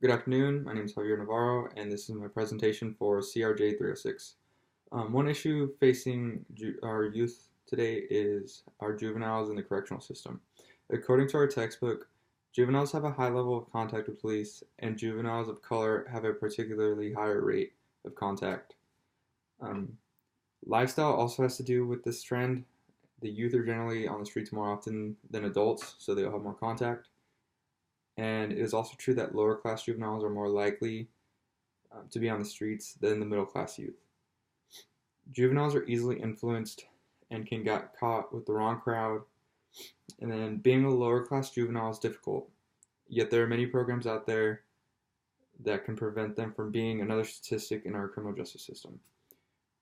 Good afternoon. My name is Javier Navarro, and this is my presentation for CRJ 306. One issue facing our youth today is our juveniles in the correctional system. According to our textbook, juveniles have a high level of contact with police, and juveniles of color have a particularly higher rate of contact. Um, Lifestyle also has to do with this trend. The youth are generally on the streets more often than adults, so they'll have more contact. And it is also true that lower class juveniles are more likely to be on the streets than the middle class youth. Juveniles are easily influenced and can get caught with the wrong crowd, and then being a lower class juvenile is difficult. Yet there are many programs out there that can prevent them from being another statistic in our criminal justice system.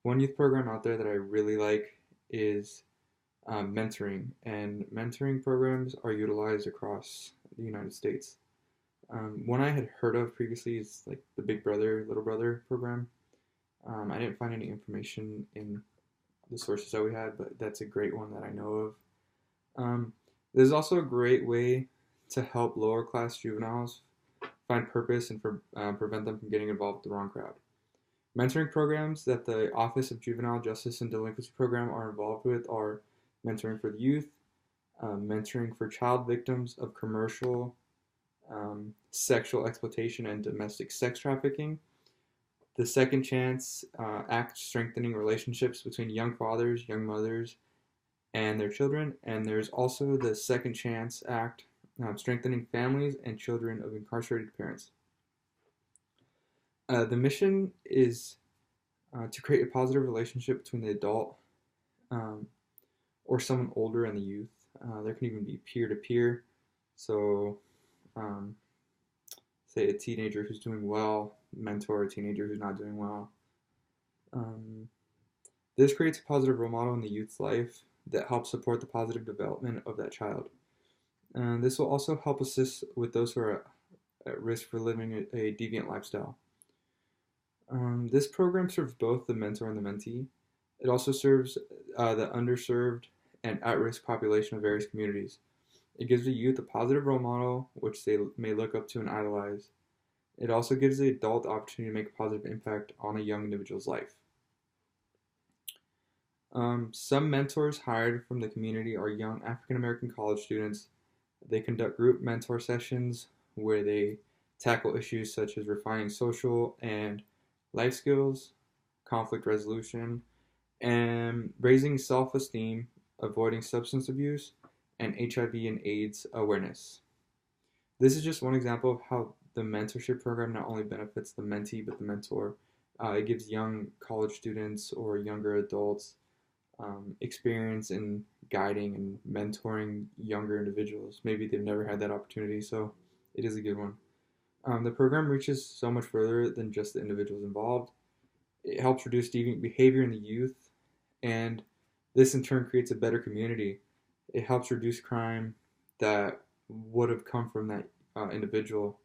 One youth program out there that I really like is mentoring, and mentoring programs are utilized across the United States. One I had heard of previously is like the Big Brother, Little Brother program. I didn't find any information in the sources that we had, but that's a great one that I know of. There's also a great way to help lower class juveniles find purpose and prevent them from getting involved with the wrong crowd. Mentoring programs that the Office of Juvenile Justice and Delinquency Program are involved with are mentoring for the youth, mentoring for child victims of commercial sexual exploitation and domestic sex trafficking. The Second Chance Act strengthening relationships between young fathers, young mothers, and their children. And there's also the Second Chance Act strengthening families and children of incarcerated parents. The mission is to create a positive relationship between the adult um, or someone older and the youth. There can even be peer to peer. So, um, say a teenager who's doing well mentor a teenager who's not doing well. Um, this creates a positive role model in the youth's life that helps support the positive development of that child. And this will also help assist with those who are at risk for living a deviant lifestyle. This program serves both the mentor and the mentee. It also serves the underserved and at-risk population of various communities. It gives the youth a positive role model which they may look up to and idolize. It also gives the adult the opportunity to make a positive impact on a young individual's life. Some mentors hired from the community are young African American college students. They conduct group mentor sessions where they tackle issues such as refining social and life skills, conflict resolution, and raising self esteem, avoiding substance abuse, and HIV and AIDS awareness. This is just one example of how the mentorship program not only benefits the mentee but the mentor. It gives young college students or younger adults experience in guiding and mentoring younger individuals. Maybe they've never had that opportunity, so it is a good one. The program reaches so much further than just the individuals involved. It helps reduce deviant behavior in the youth, and this in turn creates a better community. It helps reduce crime that would have come from that individual.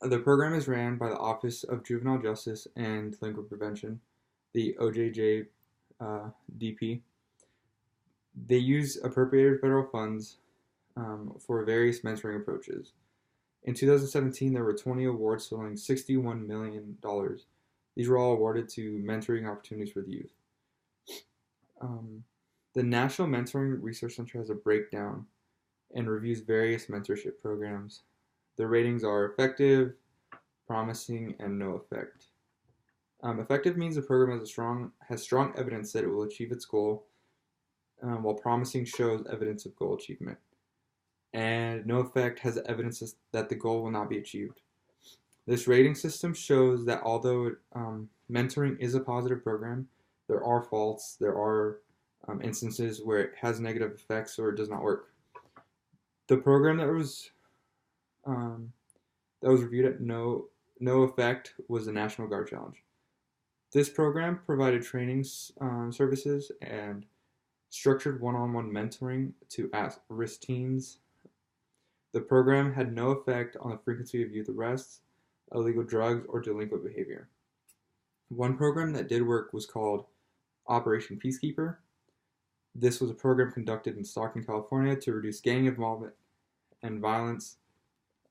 The program is ran by the Office of Juvenile Justice and Delinquent Prevention, the OJJ DP. They use appropriated federal funds for various mentoring approaches. In 2017, there were 20 awards totaling $61 million. These were all awarded to mentoring opportunities for the youth. The National Mentoring Research Center has a breakdown and reviews various mentorship programs. The ratings are effective, promising, and no effect. Effective means the program has strong evidence that it will achieve its goal, while promising shows evidence of goal achievement. And no effect has evidence that the goal will not be achieved. This rating system shows that although mentoring is a positive program, there are faults, there are instances where it has negative effects or it does not work. The program that was reviewed at no effect was the National Guard Challenge. This program provided training services and structured one-on-one mentoring to at-risk teens. The program had no effect on the frequency of youth arrests, illegal drugs, or delinquent behavior. One program that did work was called Operation Peacekeeper. This was a program conducted in Stockton, California to reduce gang involvement and violence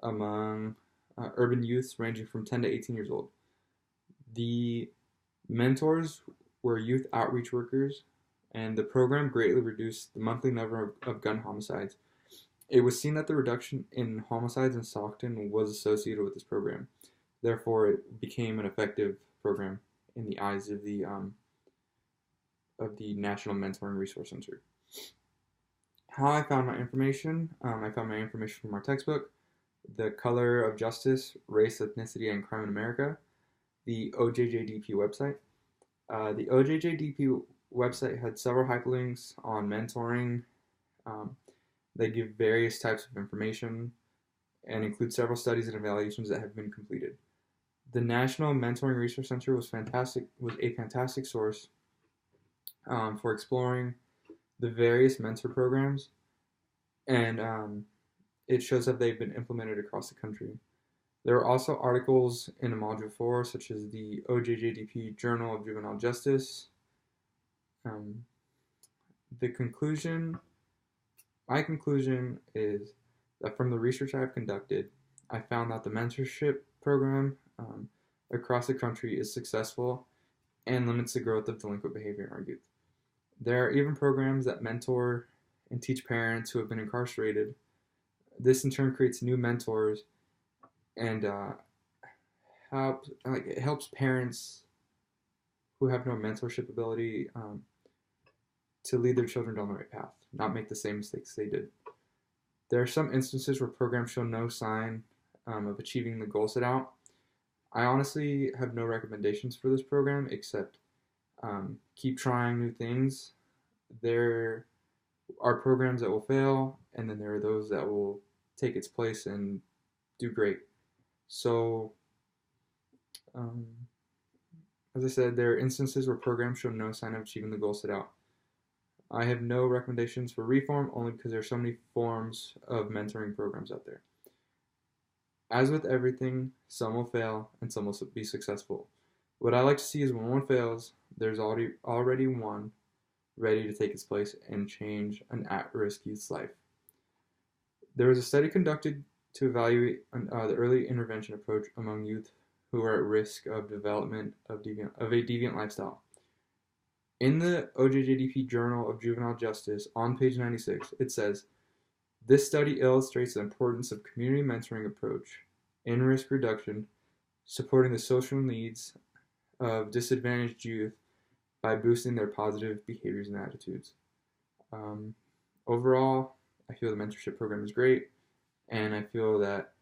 among urban youths ranging from 10 to 18 years old. The mentors were youth outreach workers, and the program greatly reduced the monthly number of gun homicides. It was seen that the reduction in homicides in Stockton was associated with this program. Therefore, it became an effective program in the eyes of the National Mentoring Resource Center. How I found my information: I found my information from our textbook, The Color of Justice: Race, Ethnicity, and Crime in America, the OJJDP website. The OJJDP website had several hyperlinks on mentoring. Um, they give various types of information and include several studies and evaluations that have been completed. The National Mentoring Resource Center was a fantastic source for exploring the various mentor programs, and it shows that they've been implemented across the country. There are also articles in Module 4, such as the OJJDP Journal of Juvenile Justice. The conclusion, my conclusion is that from the research I have conducted, I found that the mentorship program across the country is successful and limits the growth of delinquent behavior in our youth. There are even programs that mentor and teach parents who have been incarcerated. This in turn creates new mentors and it helps parents who have no mentorship ability to lead their children down the right path, not make the same mistakes they did. There are some instances where programs show no sign of achieving the goal set out. I honestly have no recommendations for this program except keep trying new things. There are programs that will fail, and then there are those that will take its place and do great. So, as I said, there are instances where programs show no sign of achieving the goal set out. I have no recommendations for reform only because there are so many forms of mentoring programs out there. As with everything, some will fail and some will be successful. What I like to see is when one fails, there's already one ready to take its place and change an at-risk youth's life. There was a study conducted to evaluate the early intervention approach among youth who are at risk of development of a deviant lifestyle. In the OJJDP Journal of Juvenile Justice, on page 96, it says, "This study illustrates the importance of community mentoring approach in risk reduction, supporting the social needs of disadvantaged youth by boosting their positive behaviors and attitudes." Overall, I feel the mentorship program is great, and I feel that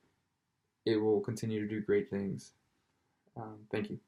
it will continue to do great things. Thank you.